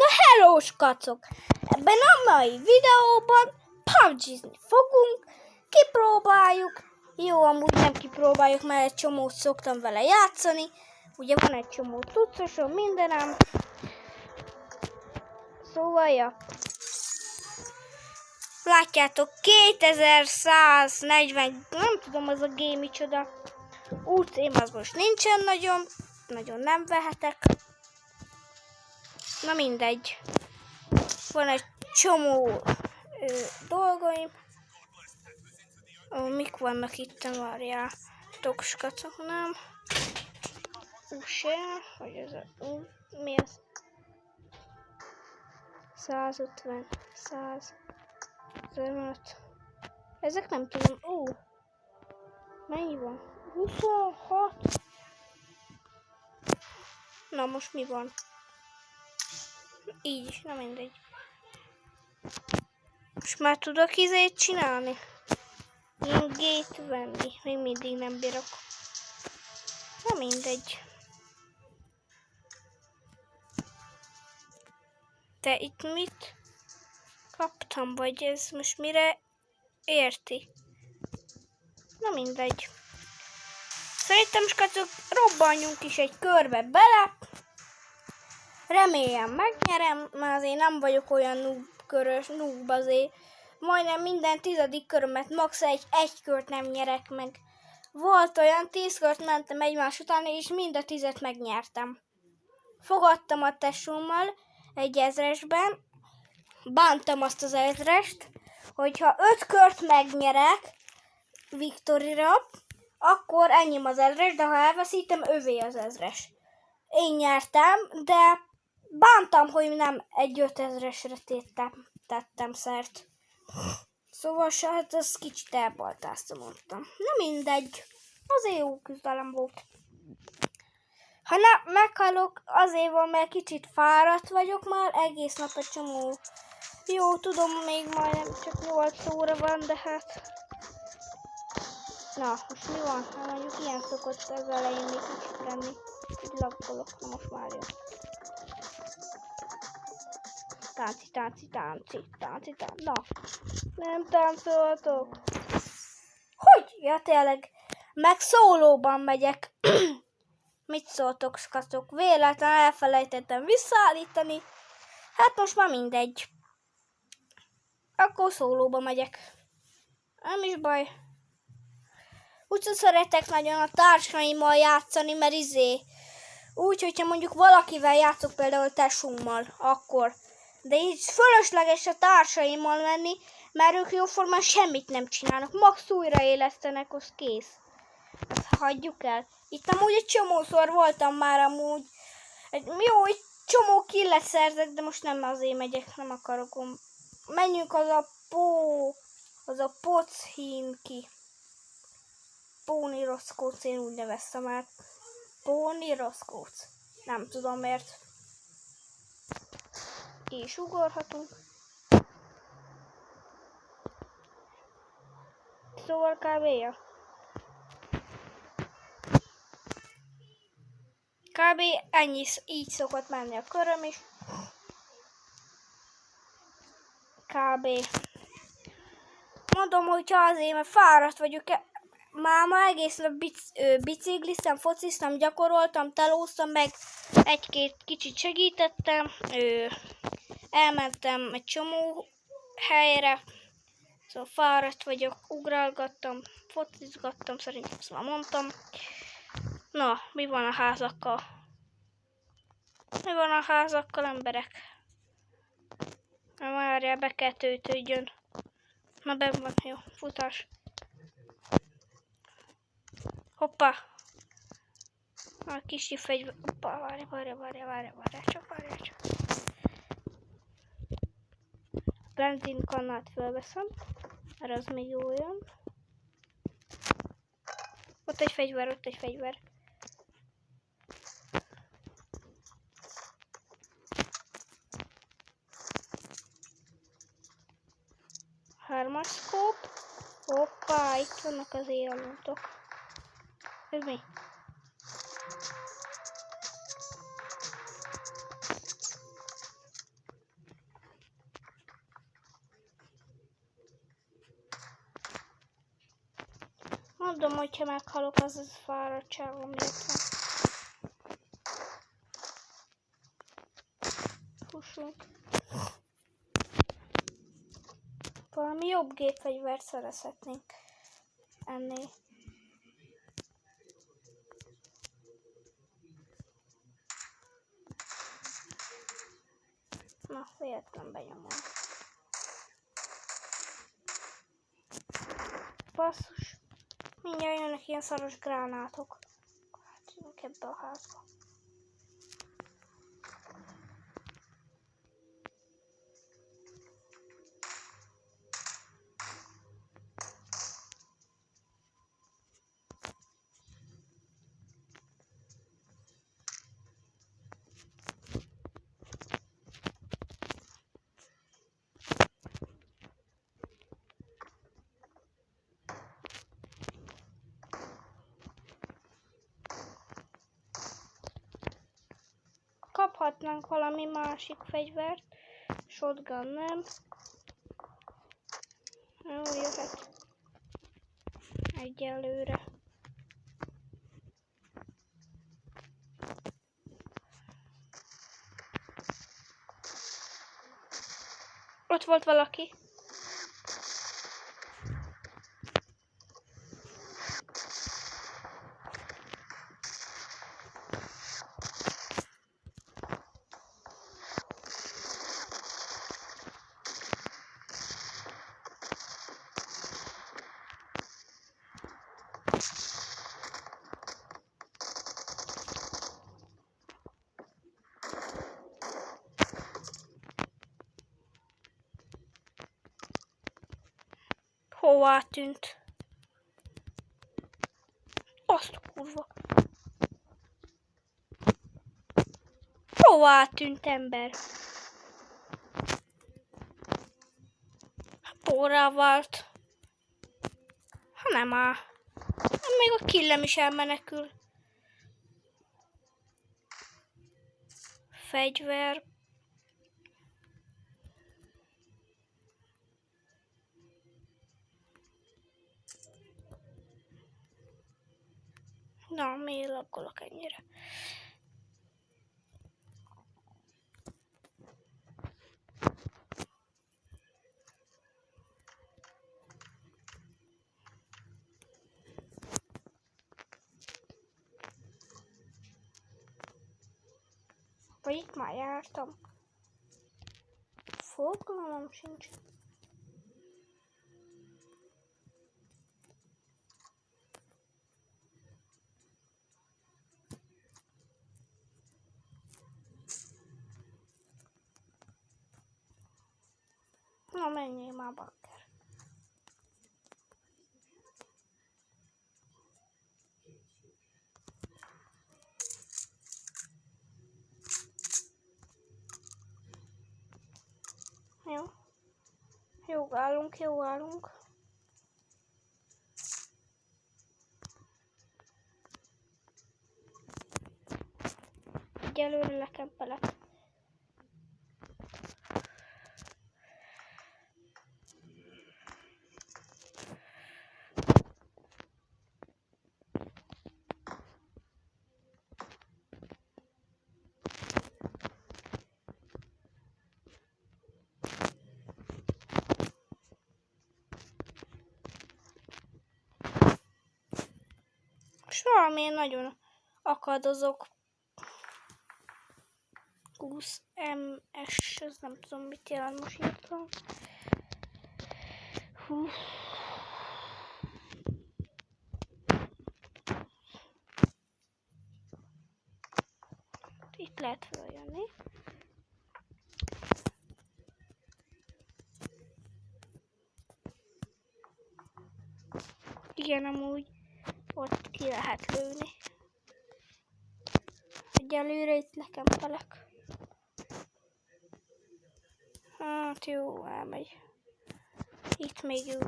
Hellós kacok! Ebben a mai videóban PUBG-zni fogunk, kipróbáljuk. Jó, amúgy nem kipróbáljuk, mert egy csomót szoktam vele játszani. Ugye van egy csomó cuccosom, mindenem. Szóval, ja. Látjátok, 2140, nem tudom az a game micsoda. UC az most nincsen nagyon nem vehetek. Na mindegy. Van egy csomó dolgaim. Mik vannak itt, várjátok, skacok, nem? Hogy ez a... mi az? 150, 115. Ezek nem tudom. Mennyi van? 26. Na most mi van? Így is, na mindegy. Most már tudok izét csinálni. Én gate venni. Még mindig nem bírok. Na mindegy. De itt mit kaptam, vagy ez most mire érti? Na mindegy. Szerintem skacok, robbanjunk is egy körbe bele. Remélem megnyerem, mert azért nem vagyok olyan noob azért. Majdnem minden 10. körömet, max. egy kört nem nyerek meg. Volt olyan 10 kört mentem egymás után, és mind a 10-et megnyertem. Fogadtam a tesómmal egy 1000-esben, bántam azt az 1000-est, hogyha 5 kört megnyerek Victorira, akkor enyém az 1000-es, de ha elveszítem, övé az 1000-es. Én nyertem, de bántam, hogy nem egy 5000-esre tettem szert. Szóval hát ez kicsit elbaltáztam, mondtam. Na mindegy, azért jó küzdelem volt. Ha meghalok, azért van, mert kicsit fáradt vagyok már, egész nap egy csomó. Jó, tudom, még majdnem csak 8 óra van, de hát... Na, most mi van? Hát mondjuk ilyen szokott az elején még kicsit lenni. Így laggolok, na most már jó. Tánci. Na, nem táncoltok. Hogy? Ja, tényleg. Meg szólóban megyek. Mit szóltok, skacok? Véletlen elfelejtettem visszaállítani. Hát most már mindegy. Akkor szólóba megyek. Nem is baj. Úgyhogy szeretek nagyon a társaimmal játszani, mert úgy, hogyha mondjuk valakivel játszok, például tesómmal, akkor. De így fölösleges a társaimmal menni, mert ők jóformán semmit nem csinálnak. Max újraélesztenek, az kész. Ezt hagyjuk el. Itt amúgy egy csomószor voltam már amúgy. Jó, egy csomó killet szerzek, de most nem azért megyek, nem akarok. Menjünk az a Pochinki. Póni Roszkóc, én úgy neveztem el. Póni Roszkóc. Nem tudom miért. Ki is ugorhatunk. Szóval kb. Kb. Ennyi, így szokott menni a köröm is. Kb. Mondom, hogyha azért, mert fáradt vagyok, ma egész nap bicikliztem, fociztam, gyakoroltam, telóztam meg, egy-két kicsit segítettem, elmentem egy csomó helyre, szóval fáradt vagyok, ugrálgattam, focizgattam, szerintem ezt már mondtam. Na, mi van a házakkal? Mi van a házakkal, emberek? Na várjál, be kell töltődjön. Na benn van, jó, futás. Hoppá! A kicsi fegyver. Hoppá, várjál csak. Benzinkannát felveszem, mert az még jó jön. Ott egy fegyver. Hármas szkóp. Hoppá, itt vannak az élőlútok. Ez mi? Tudom, hogyha meghalok, az fáradtságom miatt van. Fussunk. Valami jobb gépfegyvert szerezhetnénk ennél. Na, véletlen benyomom. Basszus. Mindjárt jönnek ilyen szaros gránátok. Hát jönnek ebbe a házba. Kaphatnánk valami másik fegyvert. Shotgun nem. Jó, jöhet. Egyelőre. Ott volt valaki. Hová tűnt? Azt a kurva. Hová tűnt ember? Porrá vált. Ha nem áll. Még a killem is elmenekül. Fegyver. Na, miért laggolok ennyire? Vagy itt már jártam. Fogalmam sincs. Na, menjél már, bakker. Jó. Jó állunk, jó állunk. Egyelőre lekempelek. És valamiért nagyon akadozok. 20 ms, ez nem tudom mit jelent, most írtam. Itt lehet följönni. Igen, amúgy ott ki lehet lőni. Egyelőre itt lekempelek. Hát jó, elmegy. Itt még jó.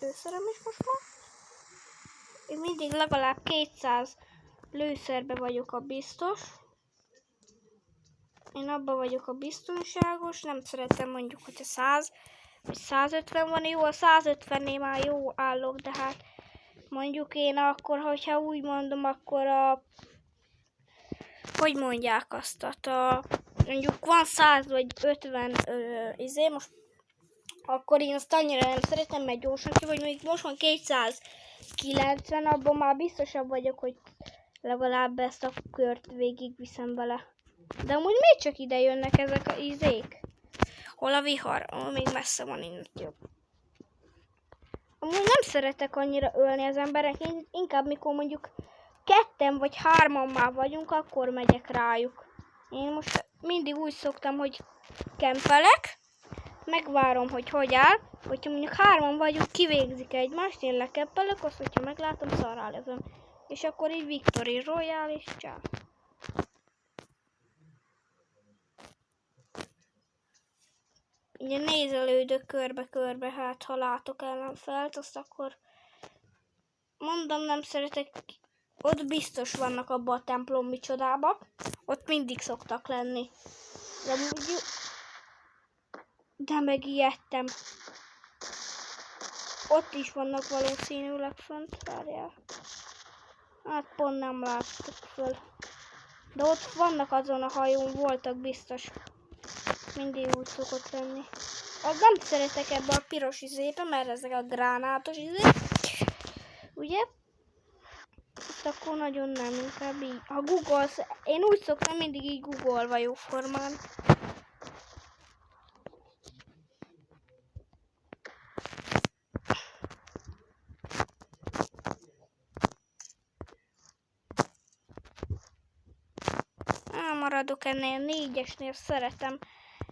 lőszerem is most már. Én mindig legalább 200 lőszerbe vagyok a biztos. Én abban vagyok a biztonságos, nem szeretem mondjuk, hogyha 100 vagy 150 van, jó, a 150-nél már jó állok, de hát mondjuk én akkor, hogyha úgy mondom, akkor hogy mondják azt, mondjuk van 100 vagy 50 most akkor én azt annyira nem szeretem, mert gyorsan ki, vagy még most van 290, abban már biztosabb vagyok, hogy legalább ezt a kört végigviszem vele. De amúgy még csak ide jönnek ezek a izék. Hol a vihar? Még messze van innen. Amúgy nem szeretek annyira ölni az emberek, inkább mikor mondjuk 2 vagy 3 már vagyunk, akkor megyek rájuk. Én most mindig úgy szoktam, hogy kempelek, megvárom, hogy áll, hogyha mondjuk 3 vagyunk, kivégzik egymást, én lekempelek, azt, hogyha meglátom, szarrá lövöm. És akkor így Victory Royale és csá. Ugye nézelődök körbe-körbe, hát ha látok ellenfelt, azt akkor mondom, nem szeretek, ott biztos vannak abban a templomi csodában, ott mindig szoktak lenni. De megijedtem. Ott is vannak valószínűleg fönt, várjál. Hát pont nem láttuk föl. De ott vannak azon a hajón, voltak biztos. Mindig úgy szokott lenni. Az nem szeretek ebbe a piros izébe, mert ezek a gránátos izék. Ugye? Itt akkor nagyon nem, inkább így. Ha googolsz, én úgy szoktam mindig így googolva jóformán. Maradok ennél 4-esnél, szeretem.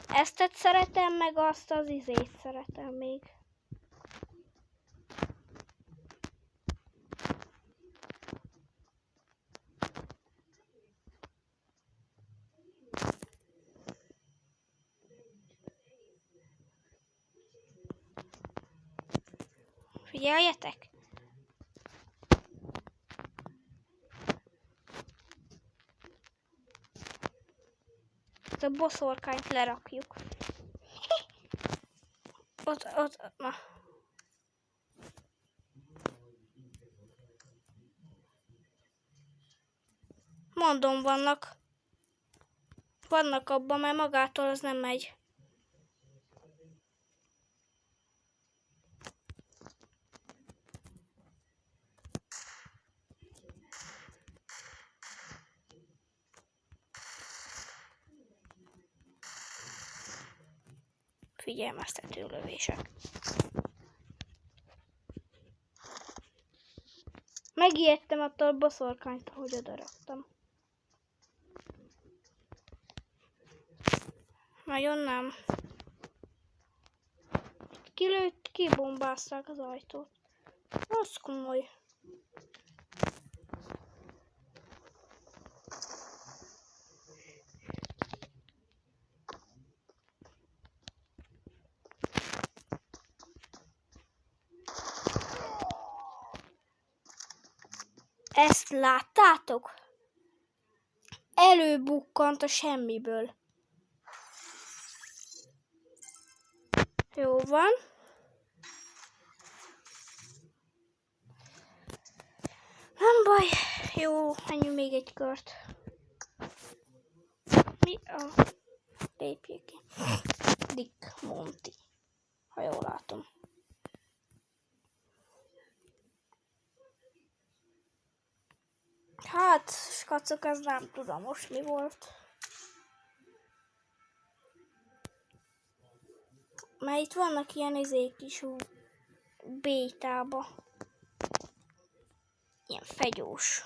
Ezt szeretem, meg azt az izét szeretem még. Figyeljetek! Ezt a boszorkányt lerakjuk. Ott, na. Mondom, vannak abban, mert magától az nem megy. Figyelmeztető lövések. Megijedtem attól a boszorkánytól, hogy odaraktam. Nagyon nem. Kilőtt, kibombázták az ajtót. Az komoly. Ezt láttátok? Előbukkant a semmiből. Jó van. Nem baj. Jó, menjünk még egy kört. Mi a... Lépjék ki. Dick Monty. Ha jól látom. Hát, skacok, ez nem tudom most mi volt. Mert itt vannak ilyen izék is bétába. Ilyen fegyós.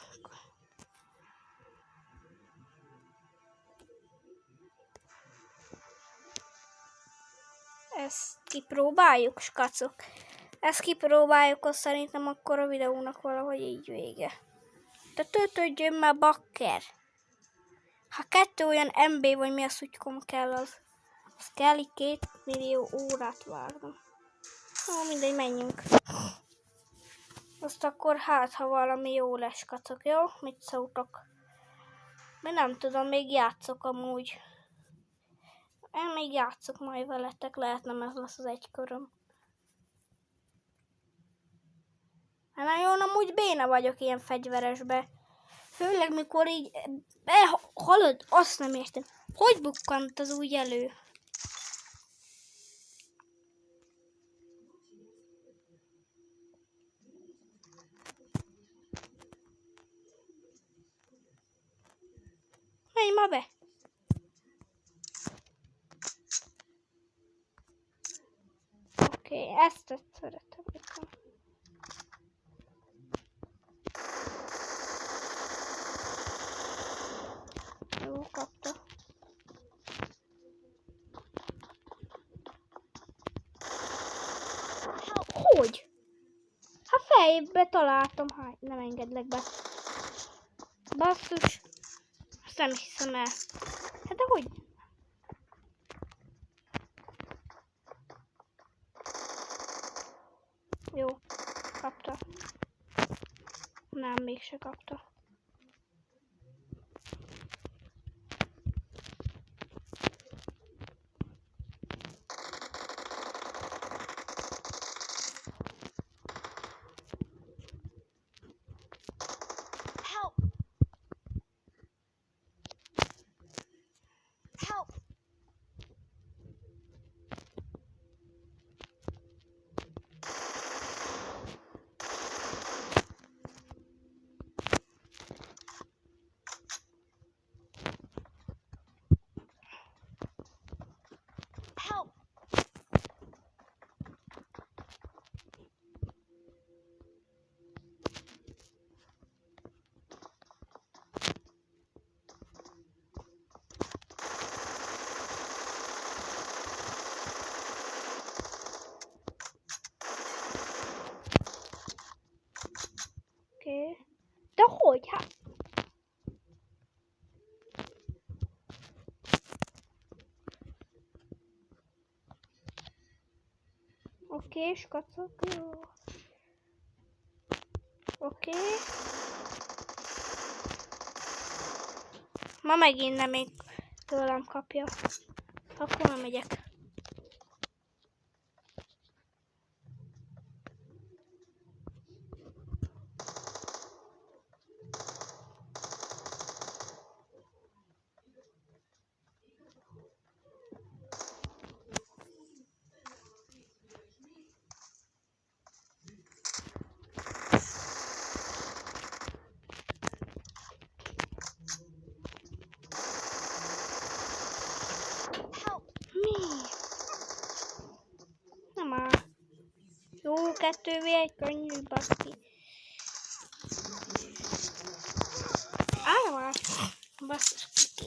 Ezt kipróbáljuk, skacok. Ezt kipróbáljuk, azt szerintem akkor a videónak valahogy így vége. De töltődjön már, bakker! Ha 2 olyan MB vagy mi a szutykom kell, az kell így 2 millió órát várnom. Mindegy, menjünk. Azt akkor hát, ha valami jó lesz, kacok, jó? Mit szóltok? Mert nem tudom, még játszok amúgy. Én még játszok majd veletek, lehet nem ez lesz az egy köröm. Hát nagyon amúgy béna vagyok ilyen fegyveresbe. Főleg mikor így hallod, azt nem értem. Hogy bukkant az úgy elő? Menj ma be! Oké, ezt szeretem. Jó, kapta. Hogy? Ha fejbe találtam, nem engedlek be. Basszus. Azt nem hiszem el. Hát de hogy? Jó, kapta. Nem, mégse kapta. Oké. De hogy? Hát? Oké, skacok, jó. Oké. Ma megint nem még tőlem kapja. Akkor nem megyek. Nem áll. Jó, 2v1 könnyű, baszki. Nem áll. Basszus, ki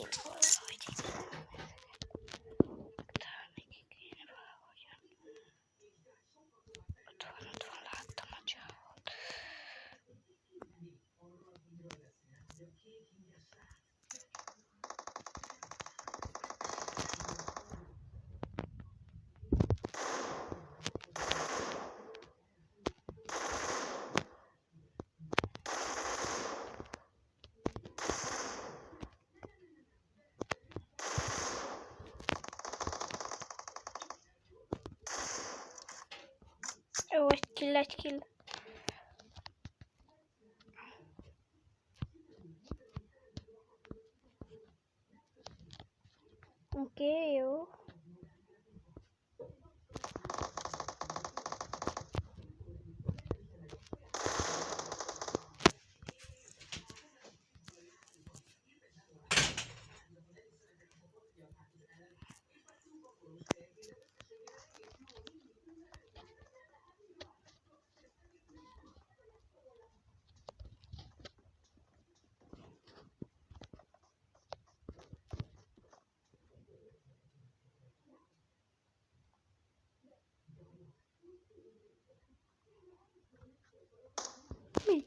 kéne valahogy. Ott van, láttam a csávot. Jó, egy kill. Oké, jó. Mi?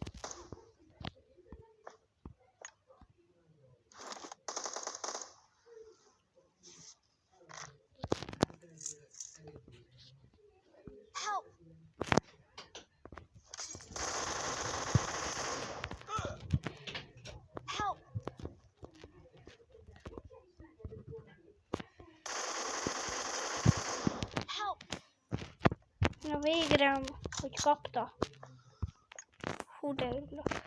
Na végre, hogy kapta. Hú, de örülök.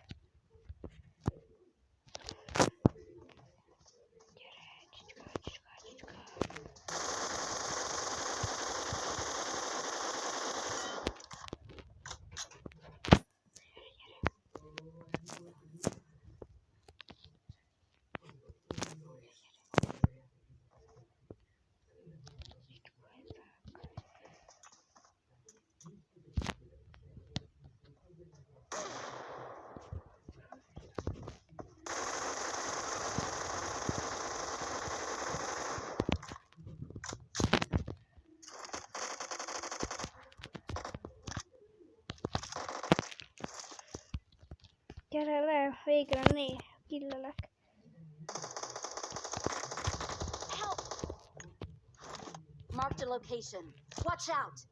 Gyere le, végre killelek. Mark the location. Watch out!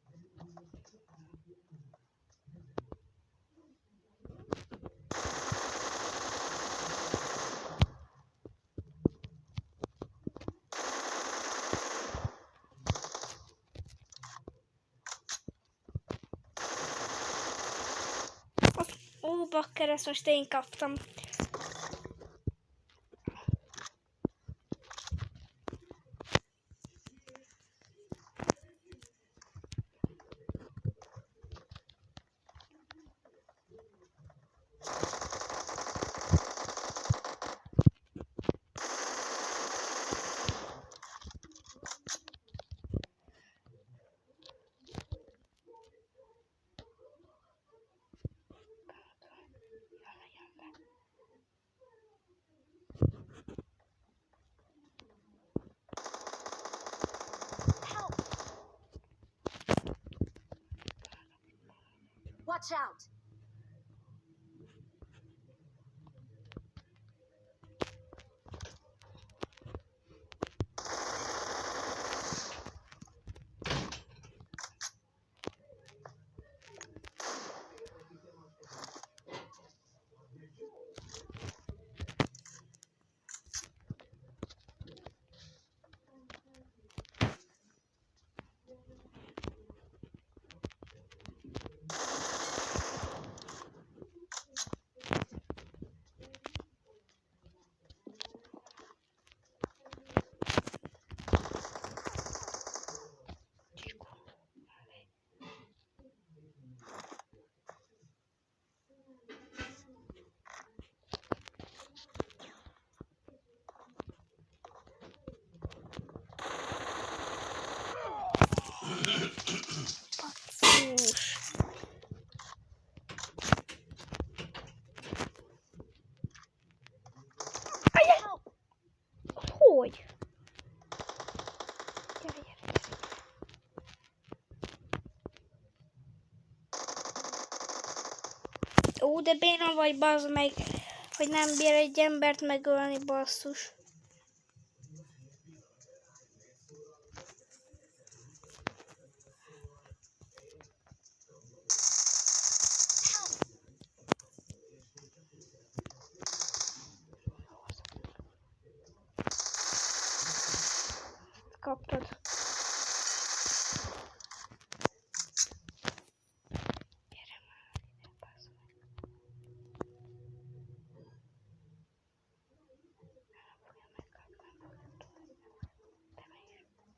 Ó, bakker, ezt most én kaptam. Watch out! Hogy? Gyere. Ó, de béna vagy, bazd meg, hogy nem bír egy embert megölni, basszus. Kaptad.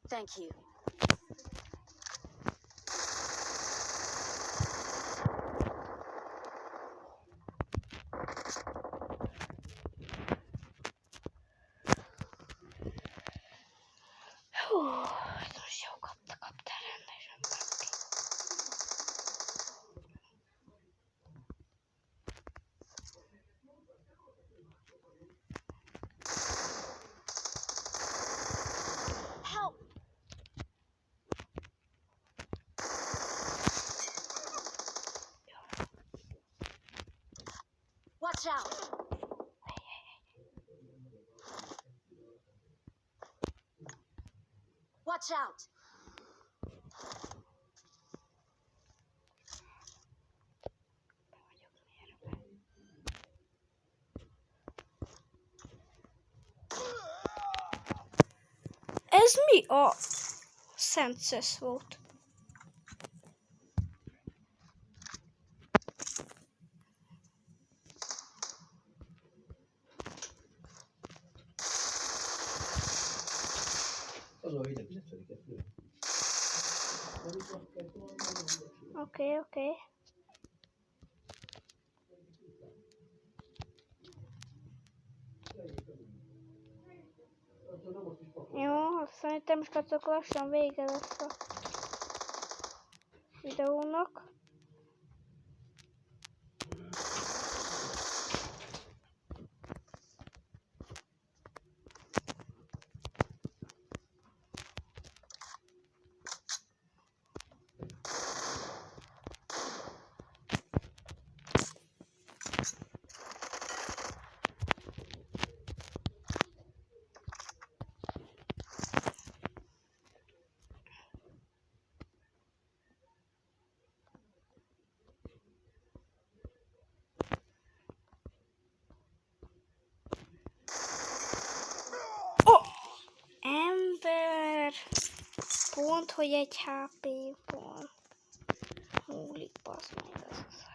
Thank you. Hú, most jó kaptál rendesen, baszki. Help! Watch out! Watch out! Ez mi a szent szesz volt? Oké. Jó, azt szerintem csak lassan vége lesz a videónak. Ember! Pont, hogy egy HP van. Múlik, bassz meg ez a szar.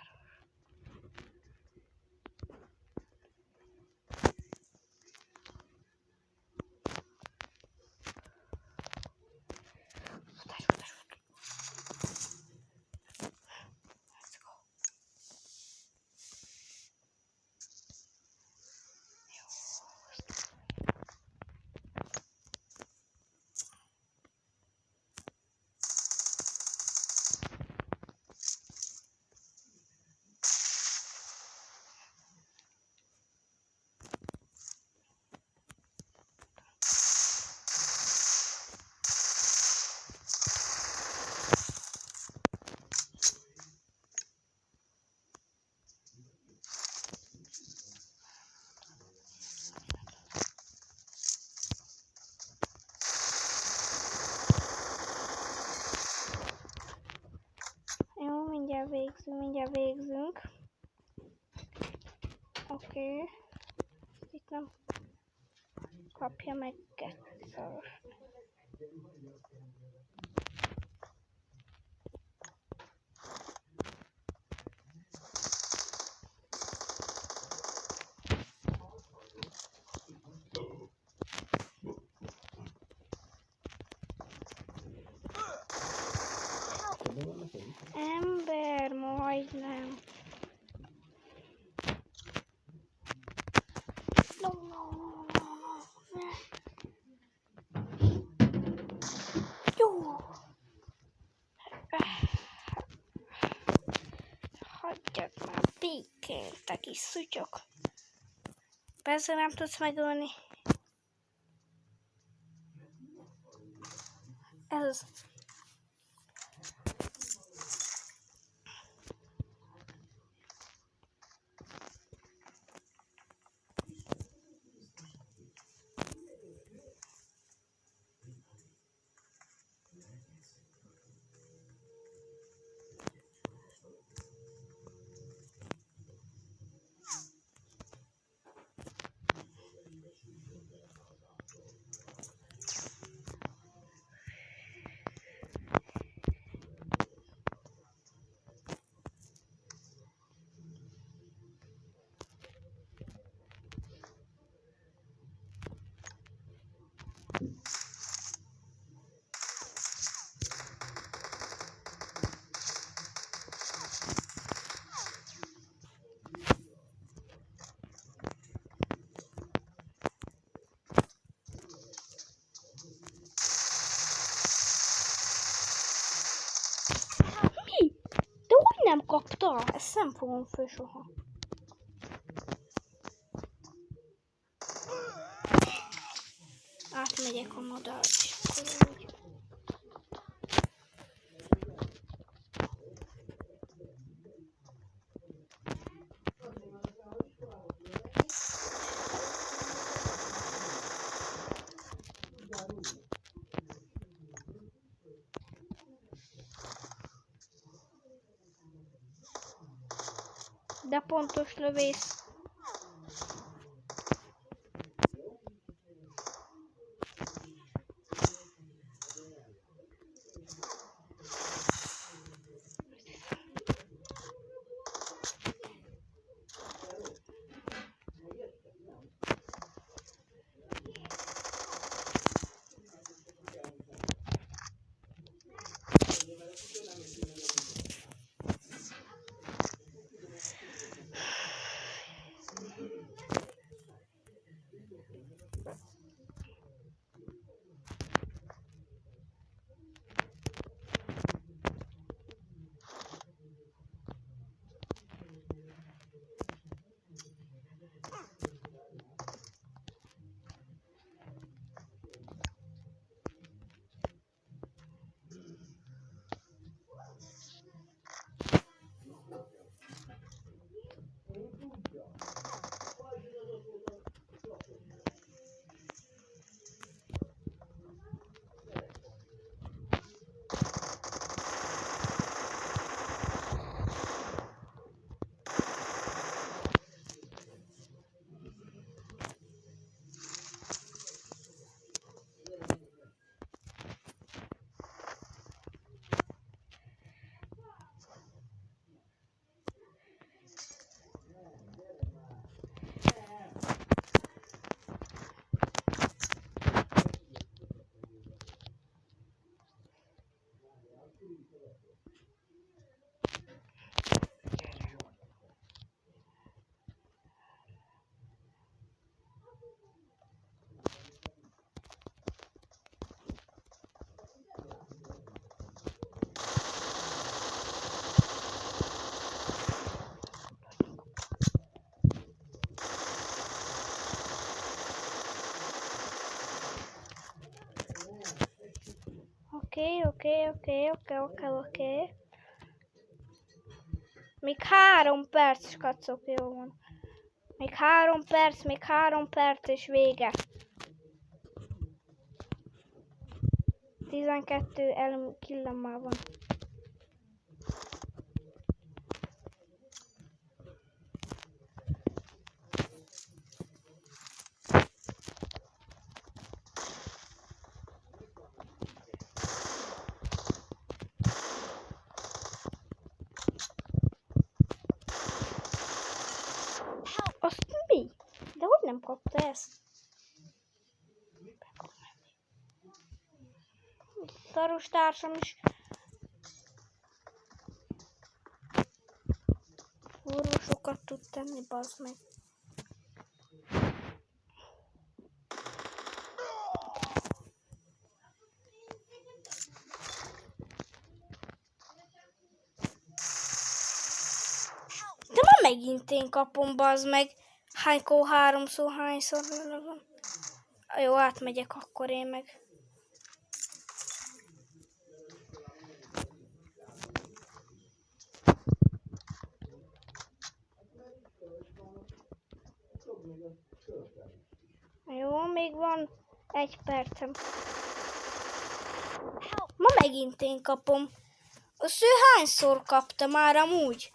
Futás. Let's go. Jó, mindjárt végzünk. Oké. Itt nem kapja meg kettőt. Ember, majdnem. No. Jó. Hagyjad már békén, te kis szutyok. Persze nem tudsz megölni. Ez az. Nem kapta? Ezt nem fogom föl soha. Átmegyek a madár. De pontos lövész. Oké. Még 3 perc, kacok, jó van. Még 3 perc és vége. 12 killem már van. Azt mi? De hogy nem kapta ezt? Szaros társam is. Orvosokat tud tenni, bazd meg. De ma megint én kapom, bazd meg. Hányszor van. Jó, átmegyek akkor én meg. Jó, még van 1 percem. Ma megint én kapom. Azt ő hányszor kapta már amúgy?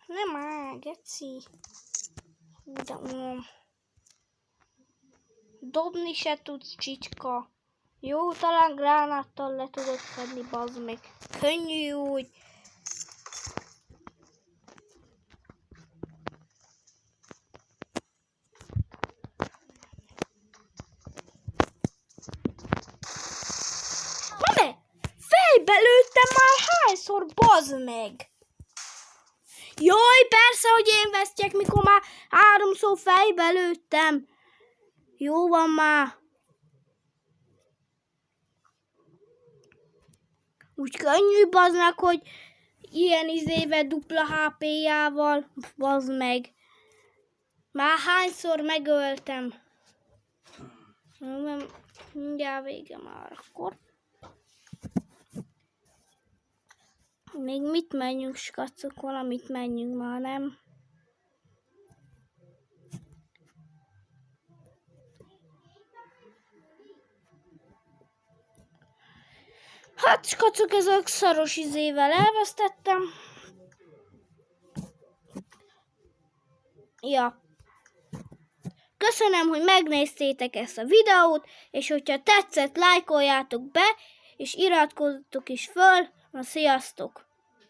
Nem áll, geci. De unom. Dobni se tudsz, csicska. Jó, talán gránáttal le tudod fedni, bazd meg. Könnyű úgy. Mame! Fejbe lőttem már hányszor, bazd meg! Jaj, persze, hogy én vesztjek, mikor már 3-szor fejbe lőttem. Jó van már. Úgy könnyű, bazd meg, hogy ilyen izével dupla HP-jával, bazd meg. Már hányszor megöltem. Mindjárt vége már akkor. Még mit menjünk, skacok, valamit menjünk már, nem? Hát, skacok, ez a szaros izével elvesztettem. Ja. Köszönöm, hogy megnéztétek ezt a videót, és hogyha tetszett, lájkoljátok be, és iratkozzatok is föl. Na, sziasztok!